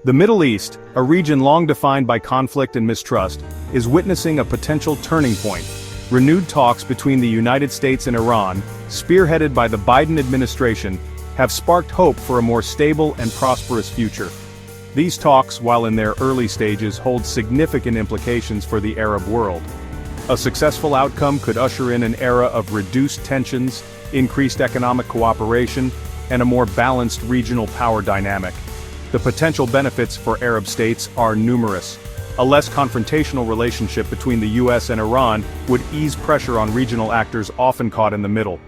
The Middle East, a region long defined by conflict and mistrust, is witnessing a potential turning point. Renewed talks between the United States and Iran, spearheaded by the Biden administration, have sparked hope for a more stable and prosperous future. These talks, while in their early stages, hold significant implications for the Arab world. A successful outcome could usher in an era of reduced tensions, increased economic cooperation, and a more balanced regional power dynamic. The potential benefits for Arab states are numerous. A less confrontational relationship between the U.S. and Iran would ease pressure on regional actors often caught in the middle.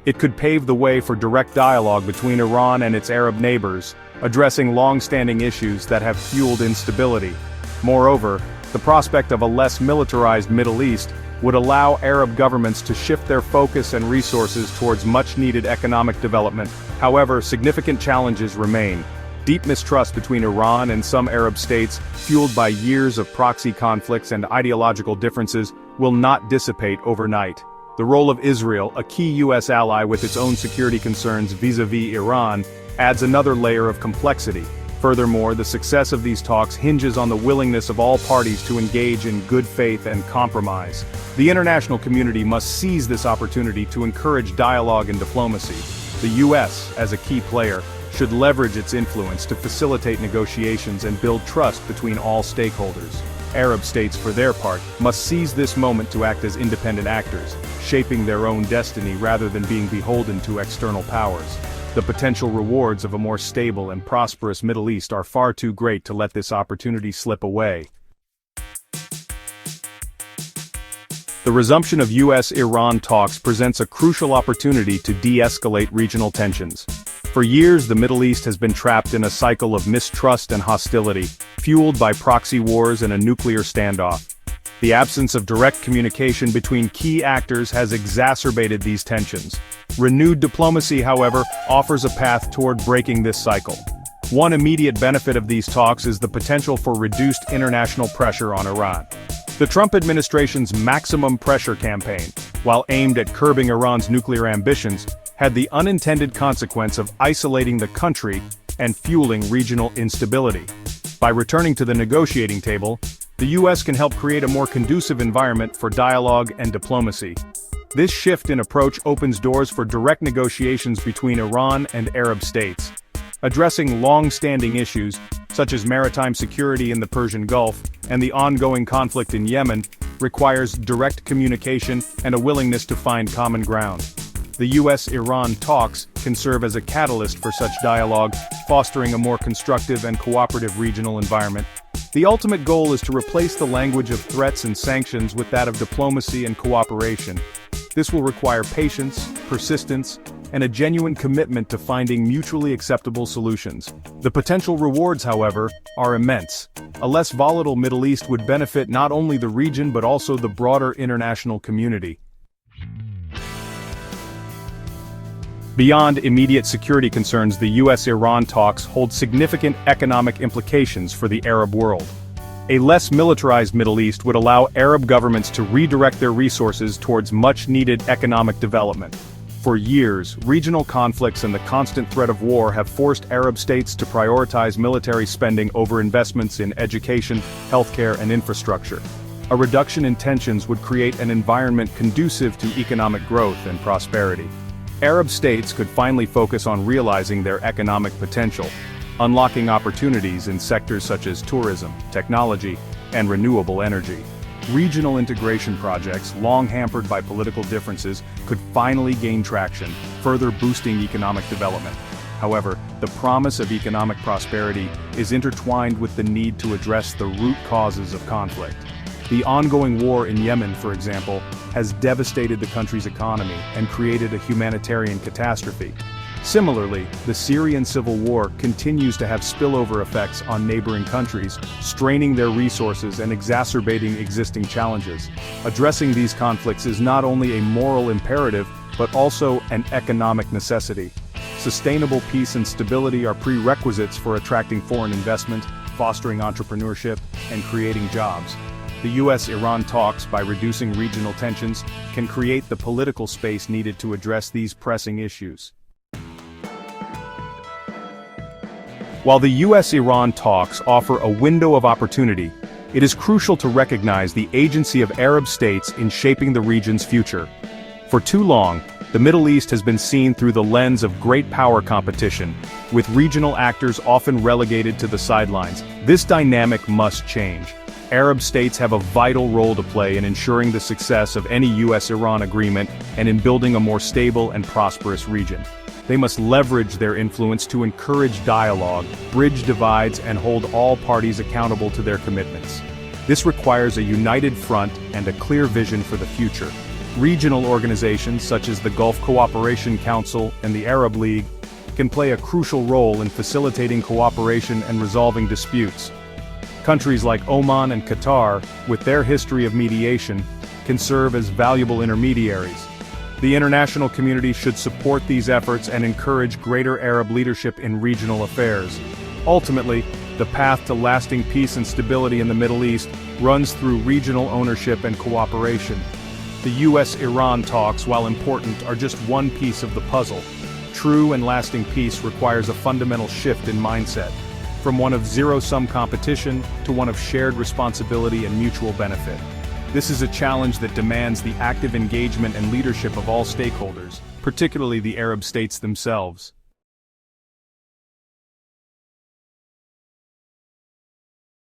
It could pave the way for direct dialogue between Iran and its Arab neighbors, addressing long-standing issues that have fueled instability. Moreover, the prospect of a less militarized Middle East would allow Arab governments to shift their focus and resources towards much-needed economic development. However, significant challenges remain. Deep mistrust between Iran and some Arab states, fueled by years of proxy conflicts and ideological differences, will not dissipate overnight. The role of Israel, a key U.S. ally with its own security concerns vis-à-vis Iran, adds another layer of complexity. Furthermore, the success of these talks hinges on the willingness of all parties to engage in good faith and compromise. The international community must seize this opportunity to encourage dialogue and diplomacy. The U.S., as a key player, should leverage its influence to facilitate negotiations and build trust between all stakeholders. Arab states, for their part, must seize this moment to act as independent actors, shaping their own destiny rather than being beholden to external powers. The potential rewards of a more stable and prosperous Middle East are far too great to let this opportunity slip away. The resumption of U.S. Iran talks presents a crucial opportunity to de-escalate regional tensions. For years, the Middle East has been trapped in a cycle of mistrust and hostility, fueled by proxy wars and a nuclear standoff. The absence of direct communication between key actors has exacerbated these tensions. Renewed diplomacy, however, offers a path toward breaking this cycle. One immediate benefit of these talks is the potential for reduced international pressure on Iran. The Trump administration's maximum pressure campaign, while aimed at curbing Iran's nuclear ambitions, had the unintended consequence of isolating the country and fueling regional instability. By returning to the negotiating table, the U.S. can help create a more conducive environment for dialogue and diplomacy. This shift in approach opens doors for direct negotiations between Iran and Arab states. Addressing long-standing issues, such as maritime security in the Persian Gulf and the ongoing conflict in Yemen, requires direct communication and a willingness to find common ground. The U.S. Iran talks can serve as a catalyst for such dialogue, fostering a more constructive and cooperative regional environment. The ultimate goal is to replace the language of threats and sanctions with that of diplomacy and cooperation. This will require patience, persistence, and a genuine commitment to finding mutually acceptable solutions. The potential rewards, however, are immense. A less volatile Middle East would benefit not only the region but also the broader international community. Beyond immediate security concerns, the U.S.-Iran talks hold significant economic implications for the Arab world. A less militarized Middle East would allow Arab governments to redirect their resources towards much-needed economic development. For years, regional conflicts and the constant threat of war have forced Arab states to prioritize military spending over investments in education, healthcare, and infrastructure. A reduction in tensions would create an environment conducive to economic growth and prosperity. Arab states could finally focus on realizing their economic potential, unlocking opportunities in sectors such as tourism, technology, and renewable energy. Regional integration projects, long hampered by political differences, could finally gain traction, further boosting economic development. However, the promise of economic prosperity is intertwined with the need to address the root causes of conflict. The ongoing war in Yemen, for example, has devastated the country's economy and created a humanitarian catastrophe. Similarly, the Syrian civil war continues to have spillover effects on neighboring countries, straining their resources and exacerbating existing challenges. Addressing these conflicts is not only a moral imperative, but also an economic necessity. Sustainable peace and stability are prerequisites for attracting foreign investment, fostering entrepreneurship, and creating jobs. The U.S.-Iran talks, by reducing regional tensions, can create the political space needed to address these pressing issues. While the U.S. Iran talks offer a window of opportunity, it is crucial to recognize the agency of Arab states in shaping the region's future. For too long, the Middle East has been seen through the lens of great power competition, with regional actors often relegated to the sidelines. This dynamic must change. Arab states have a vital role to play in ensuring the success of any U.S.-Iran agreement and in building a more stable and prosperous region. They must leverage their influence to encourage dialogue, bridge divides, and hold all parties accountable to their commitments. This requires a united front and a clear vision for the future. Regional organizations such as the Gulf Cooperation Council and the Arab League can play a crucial role in facilitating cooperation and resolving disputes. Countries like Oman and Qatar, with their history of mediation, can serve as valuable intermediaries. The international community should support these efforts and encourage greater Arab leadership in regional affairs. Ultimately, the path to lasting peace and stability in the Middle East runs through regional ownership and cooperation. The U.S.-Iran talks, while important, are just one piece of the puzzle. True and lasting peace requires a fundamental shift in mindset, from one of zero-sum competition to one of shared responsibility and mutual benefit. This is a challenge that demands the active engagement and leadership of all stakeholders, particularly the Arab states themselves.